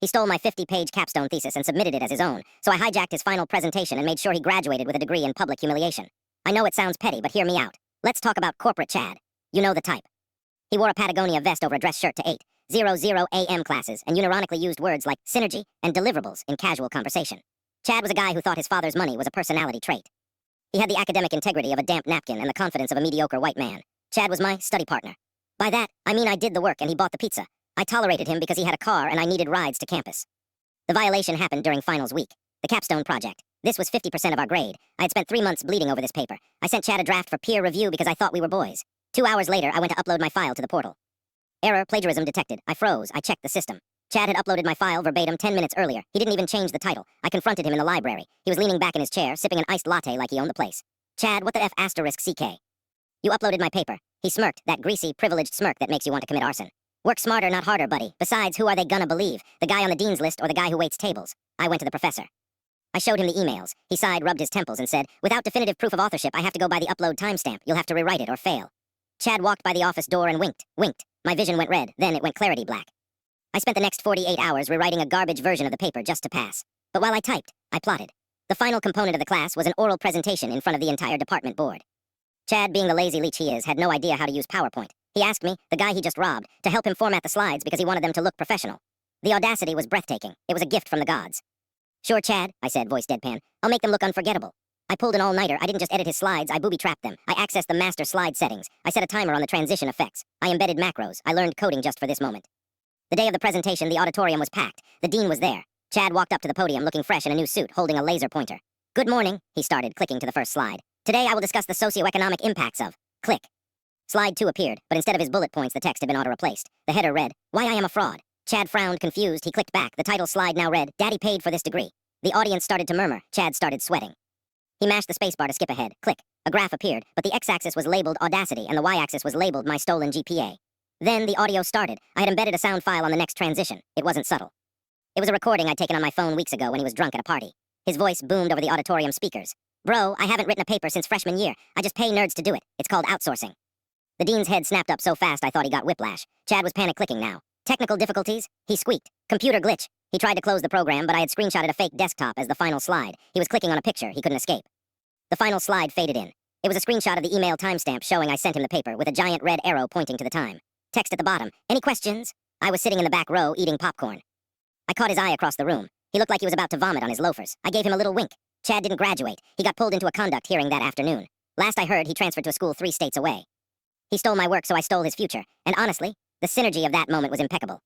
He stole my 50-page capstone thesis and submitted it as his own, so I hijacked his final presentation and made sure he graduated with a degree in public humiliation. I know it sounds petty, but hear me out. Let's talk about corporate Chad. You know the type. He wore a Patagonia vest over a dress shirt to 8:00 a.m. classes and unironically used words like synergy and deliverables in casual conversation. Chad was a guy who thought his father's money was a personality trait. He had the academic integrity of a damp napkin and the confidence of a mediocre white man. Chad was my study partner. By that, I mean I did the work and he bought the pizza. I tolerated him because he had a car and I needed rides to campus. The violation happened during finals week. The capstone project. This was 50% of our grade. I had spent 3 months bleeding over this paper. I sent Chad a draft for peer review because I thought we were boys. 2 hours later, I went to upload my file to the portal. Error, plagiarism detected. I froze. I checked the system. Chad had uploaded my file verbatim 10 minutes earlier. He didn't even change the title. I confronted him in the library. He was leaning back in his chair, sipping an iced latte like he owned the place. Chad, what the F *CK? You uploaded my paper. He smirked, that greasy, privileged smirk that makes you want to commit arson. Work smarter, not harder, buddy. Besides, who are they gonna believe? The guy on the dean's list or the guy who waits tables? I went to the professor. I showed him the emails. He sighed, rubbed his temples, and said, without definitive proof of authorship, I have to go by the upload timestamp. You'll have to rewrite it or fail. Chad walked by the office door and winked. My vision went red, then it went clarity black. I spent the next 48 hours rewriting a garbage version of the paper just to pass. But while I typed, I plotted. The final component of the class was an oral presentation in front of the entire department board. Chad, being the lazy leech he is, had no idea how to use PowerPoint. He asked me, the guy he just robbed, to help him format the slides because he wanted them to look professional. The audacity was breathtaking. It was a gift from the gods. Sure, Chad, I said, voice deadpan. I'll make them look unforgettable. I pulled an all-nighter. I didn't just edit his slides, I booby-trapped them. I accessed the master slide settings. I set a timer on the transition effects. I embedded macros. I learned coding just for this moment. The day of the presentation, the auditorium was packed. The dean was there. Chad walked up to the podium looking fresh in a new suit, holding a laser pointer. Good morning, he started, clicking to the first slide. Today I will discuss the socioeconomic impacts of... Click. Slide 2 appeared, but instead of his bullet points, the text had been auto-replaced. The header read, Why I am a fraud. Chad frowned, confused. He clicked back. The title slide now read, Daddy paid for this degree. The audience started to murmur. Chad started sweating. He mashed the spacebar to skip ahead. Click. A graph appeared, but the x-axis was labeled Audacity and the y-axis was labeled My Stolen GPA. Then the audio started. I had embedded a sound file on the next transition. It wasn't subtle. It was a recording I'd taken on my phone weeks ago when he was drunk at a party. His voice boomed over the auditorium speakers. Bro, I haven't written a paper since freshman year. I just pay nerds to do it. It's called outsourcing. The dean's head snapped up so fast I thought he got whiplash. Chad was panic-clicking now. Technical difficulties? He squeaked. Computer glitch. He tried to close the program, but I had screenshotted a fake desktop as the final slide. He was clicking on a picture. He couldn't escape. The final slide faded in. It was a screenshot of the email timestamp showing I sent him the paper with a giant red arrow pointing to the time. Text at the bottom. Any questions? I was sitting in the back row eating popcorn. I caught his eye across the room. He looked like he was about to vomit on his loafers. I gave him a little wink. Chad didn't graduate. He got pulled into a conduct hearing that afternoon. Last I heard, he transferred to a school 3 states away. He stole my work, so I stole his future. And honestly, the synergy of that moment was impeccable.